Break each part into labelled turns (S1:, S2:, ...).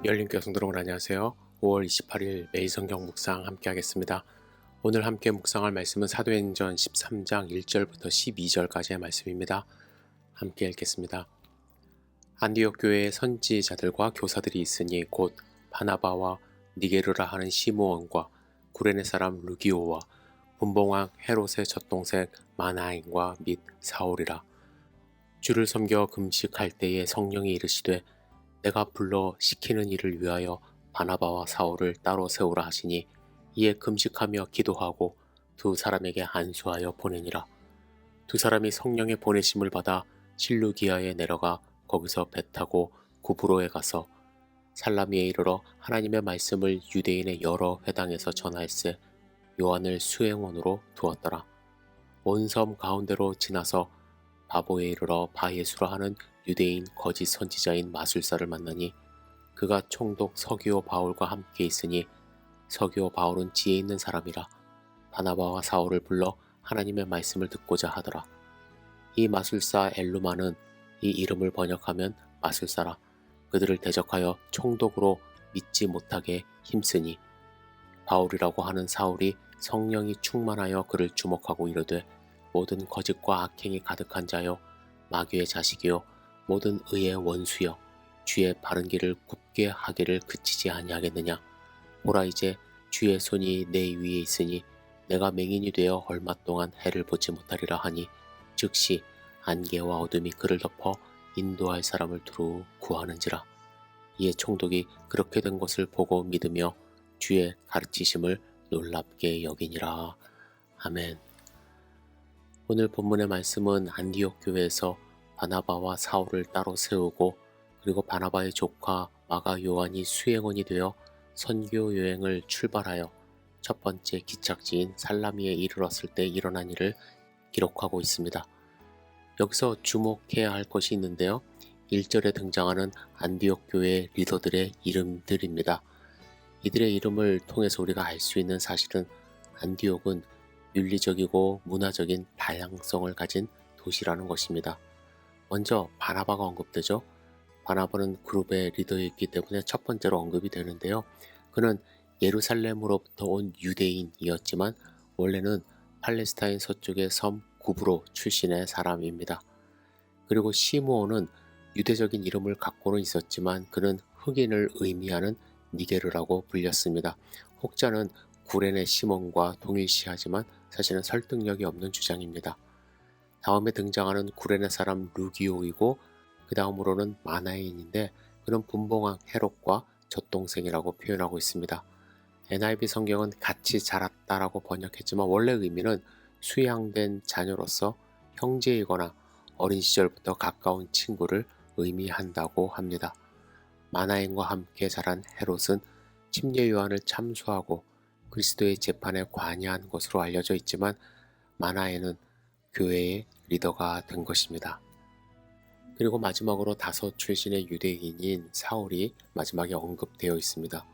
S1: 열린 성도 여러분 안녕하세요. 5월 28일 매일 성경 묵상 함께 하겠습니다. 오늘 함께 묵상할 말씀은 사도행전 13장 1절부터 12절까지의 말씀입니다. 함께 읽겠습니다. 안디옥 교회에 선지자들과 교사들이 있으니 곧 바나바와 니게르라 하는 시므온과 구레네 사람 루기오와 분봉왕 헤롯의 젖동생 마나엔과 및 사울이라. 주를 섬겨 금식할 때에 성령이 이르시되 내가 불러 시키는 일을 위하여 바나바와 사울을 따로 세우라 하시니 이에 금식하며 기도하고 두 사람에게 안수하여 보내니라. 두 사람이 성령의 보내심을 받아 실루기아에 내려가 거기서 배 타고 구브로에 가서 살라미에 이르러 하나님의 말씀을 유대인의 여러 회당에서 전하였으 요한을 수행원으로 두었더라. 온 섬 가운데로 지나서 바보에 이르러 바예수라 하는 유대인 거짓 선지자인 마술사를 만나니 그가 총독 서기오 바울과 함께 있으니 서기오 바울은 지혜 있는 사람이라. 바나바와 사울을 불러 하나님의 말씀을 듣고자 하더라. 이 마술사 엘루마는 이 이름을 번역하면 마술사라. 그들을 대적하여 총독으로 믿지 못하게 힘쓰니 바울이라고 하는 사울이 성령이 충만하여 그를 주목하고 이르되 모든 거짓과 악행이 가득한 자여 마귀의 자식이요 모든 의의 원수여 주의 바른 길을 굽게 하기를 그치지 아니하겠느냐. 보라 이제 주의 손이 내 위에 있으니 내가 맹인이 되어 얼마 동안 해를 보지 못하리라 하니 즉시 안개와 어둠이 그를 덮어 인도할 사람을 두루 구하는지라. 이에 총독이 그렇게 된 것을 보고 믿으며 주의 가르치심을 놀랍게 여기니라. 아멘. 오늘 본문의 말씀은 안디옥 교회에서 바나바와 사울을 따로 세우고 그리고 바나바의 조카 마가 요한이 수행원이 되어 선교 여행을 출발하여 첫 번째 기착지인 살라미에 이르렀을 때 일어난 일을 기록하고 있습니다. 여기서 주목해야 할 것이 있는데요. 1절에 등장하는 안디옥 교회 리더들의 이름들입니다. 이들의 이름을 통해서 우리가 알 수 있는 사실은 안디옥은 윤리적이고 문화적인 다양성을 가진 도시라는 것입니다. 먼저 바나바가 언급되죠. 바나바는 그룹의 리더였기 때문에 첫 번째로 언급이 되는데요. 그는 예루살렘으로부터 온 유대인이었지만 원래는 팔레스타인 서쪽의 섬 구브로 출신의 사람입니다. 그리고 시므온은 유대적인 이름을 갖고는 있었지만 그는 흑인을 의미하는 니게르라고 불렸습니다. 혹자는 구레네 시몬과 동일시하지만 사실은 설득력이 없는 주장입니다. 다음에 등장하는 구레네 사람 루기오이고 그 다음으로는 마나엔인데 그는 분봉왕 헤롯과 젖동생이라고 표현하고 있습니다. NIV 성경은 같이 자랐다라고 번역했지만 원래 의미는 수양된 자녀로서 형제이거나 어린 시절부터 가까운 친구를 의미한다고 합니다. 마나엔과 함께 자란 헤롯은 침례 요한을 참수하고 그리스도의 재판에 관여한 것으로 알려져 있지만 마나엔은 교회의 리더가 된 것입니다. 그리고 마지막으로 다섯 출신의 유대인인 사울이 마지막에 언급되어 있습니다.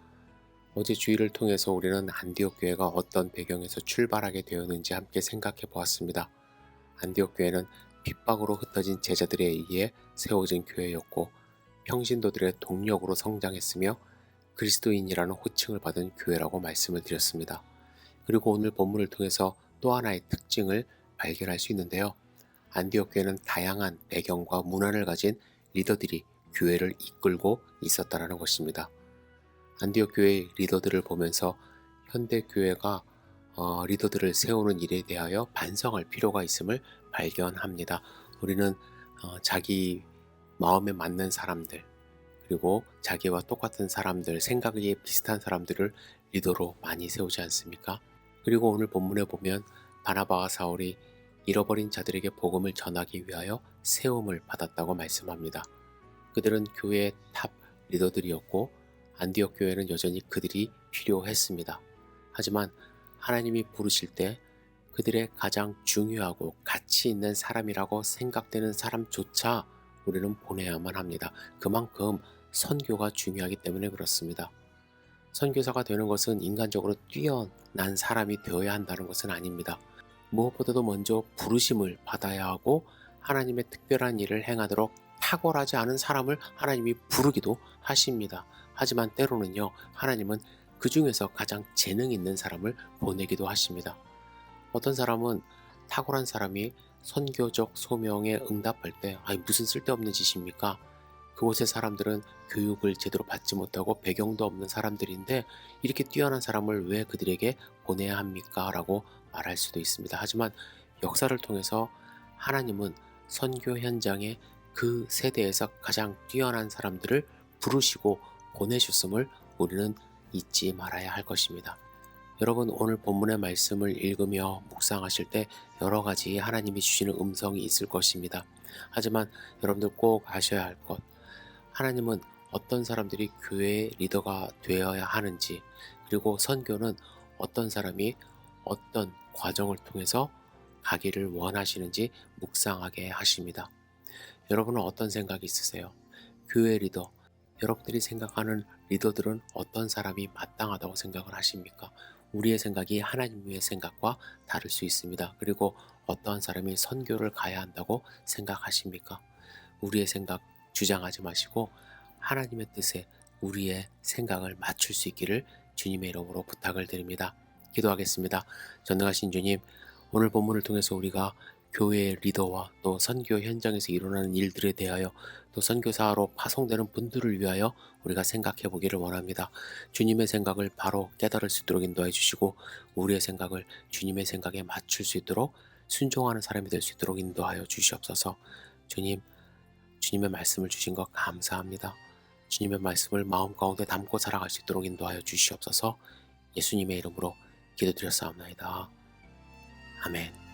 S1: 어제 주일을 통해서 우리는 안디옥 교회가 어떤 배경에서 출발하게 되었는지 함께 생각해 보았습니다. 안디옥 교회는 핍박으로 흩어진 제자들에 의해 세워진 교회였고 평신도들의 동력으로 성장했으며 그리스도인이라는 호칭을 받은 교회라고 말씀을 드렸습니다. 그리고 오늘 본문을 통해서 또 하나의 특징을 발견할 수 있는데요. 안디옥 교회는 다양한 배경과 문화를 가진 리더들이 교회를 이끌고 있었다는 것입니다. 안디옥 교회의 리더들을 보면서 현대 교회가 리더들을 세우는 일에 대하여 반성할 필요가 있음을 발견합니다. 우리는 자기 마음에 맞는 사람들 그리고 자기와 똑같은 사람들, 생각이 비슷한 사람들을 리더로 많이 세우지 않습니까? 그리고 오늘 본문에 보면 바나바와 사울이 잃어버린 자들에게 복음을 전하기 위하여 세움을 받았다고 말씀합니다. 그들은 교회의 탑 리더들이었고 안디옥 교회는 여전히 그들이 필요했습니다. 하지만 하나님이 부르실 때 그들의 가장 중요하고 가치 있는 사람이라고 생각되는 사람조차 우리는 보내야만 합니다. 그만큼 선교가 중요하기 때문에 그렇습니다. 선교사가 되는 것은 인간적으로 뛰어난 사람이 되어야 한다는 것은 아닙니다. 무엇보다도 먼저 부르심을 받아야 하고 하나님의 특별한 일을 행하도록 탁월하지 않은 사람을 하나님이 부르기도 하십니다. 하지만 때로는요, 하나님은 그 중에서 가장 재능 있는 사람을 보내기도 하십니다. 어떤 사람은 탁월한 사람이 선교적 소명에 응답할 때, 아니, 무슨 쓸데없는 짓입니까? 그곳의 사람들은 교육을 제대로 받지 못하고 배경도 없는 사람들인데 이렇게 뛰어난 사람을 왜 그들에게 보내야 합니까? 라고 말할 수도 있습니다. 하지만 역사를 통해서 하나님은 선교 현장에 그 세대에서 가장 뛰어난 사람들을 부르시고 보내셨음을 우리는 잊지 말아야 할 것입니다. 여러분, 오늘 본문의 말씀을 읽으며 묵상하실 때 여러 가지 하나님이 주시는 음성이 있을 것입니다. 하지만 여러분들 꼭 아셔야 할 것, 하나님은 어떤 사람들이 교회의 리더가 되어야 하는지, 그리고 선교는 어떤 사람이 어떤 과정을 통해서 가기를 원하시는지 묵상하게 하십니다. 여러분은 어떤 생각이 있으세요? 교회 리더, 여러분들이 생각하는 리더들은 어떤 사람이 마땅하다고 생각을 하십니까? 우리의 생각이 하나님의 생각과 다를 수 있습니다. 그리고 어떠한 사람이 선교를 가야 한다고 생각하십니까? 우리의 생각 주장하지 마시고 하나님의 뜻에 우리의 생각을 맞출 수 있기를 주님의 이름으로 부탁을 드립니다. 기도하겠습니다. 전능하신 주님, 오늘 본문을 통해서 우리가 교회의 리더와 또 선교 현장에서 일어나는 일들에 대하여 또 선교사로 파송되는 분들을 위하여 우리가 생각해 보기를 원합니다. 주님의 생각을 바로 깨달을 수 있도록 인도해 주시고 우리의 생각을 주님의 생각에 맞출 수 있도록 순종하는 사람이 될 수 있도록 인도하여 주시옵소서. 주님, 주님의 말씀을 주신 것 감사합니다. 주님의 말씀을 마음 가운데 담고 살아갈 수 있도록 인도하여 주시옵소서. 예수님의 이름으로 기도드렸사옵나이다. 아멘.